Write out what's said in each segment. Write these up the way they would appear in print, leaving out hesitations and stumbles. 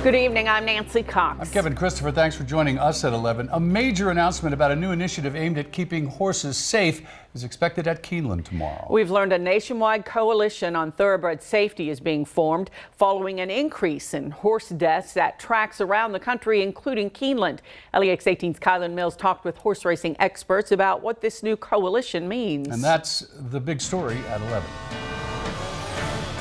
Good evening, I'm Nancy Cox. I'm Kevin Christopher. Thanks for joining us at 11. A major announcement about a new initiative aimed at keeping horses safe is expected at Keeneland tomorrow. We've learned a nationwide coalition on thoroughbred safety is being formed following an increase in horse deaths at tracks around the country, including Keeneland. LEX 18's Kylan Mills talked with horse racing experts about what this new coalition means. And that's the big story at 11.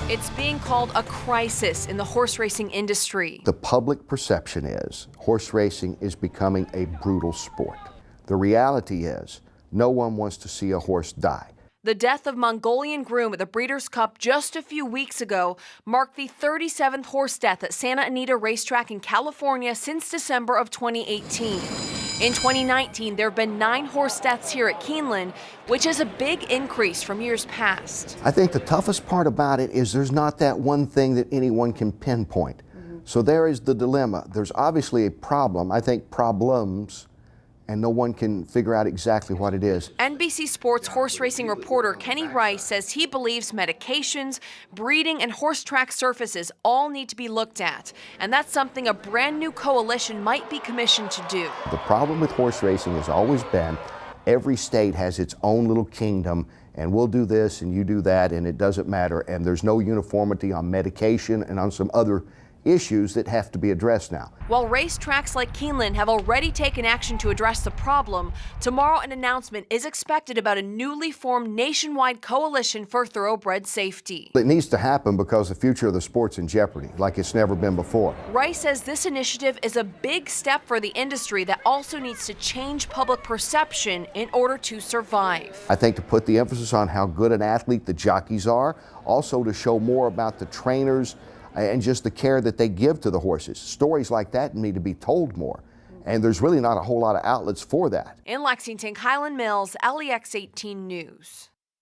It's being called a crisis in the horse racing industry. The public perception is horse racing is becoming a brutal sport. The reality is no one wants to see a horse die. The death of Mongolian Groom at the Breeders' Cup just a few weeks ago marked the 37th horse death at Santa Anita Racetrack in California since December of 2018. In 2019, there have been 9 horse deaths here at Keeneland, which is a big increase from years past. I think the toughest part about it is there's not that one thing that anyone can pinpoint. So there is the dilemma. There's obviously a problem, I think problems, and no one can figure out exactly what it is. NBC Sports horse racing reporter Kenny Rice says he believes medications, breeding, and horse track surfaces all need to be looked at. And that's something a brand new coalition might be commissioned to do. The problem with horse racing has always been every state has its own little kingdom, and we'll do this and you do that, and it doesn't matter. And there's no uniformity on medication and on some other issues that have to be addressed now. While racetracks like Keeneland have already taken action to address the problem, tomorrow an announcement is expected about a newly formed nationwide coalition for thoroughbred safety. It needs to happen because the future of the sport's in jeopardy like it's never been before. Rice says this initiative is a big step for the industry that also needs to change public perception in order to survive. I think to put the emphasis on how good an athlete the jockeys are, also to show more about the trainers and just the care that they give to the horses. Stories like that need to be told more. And there's really not a whole lot of outlets for that. In Lexington, Kylan Mills, LEX 18 News.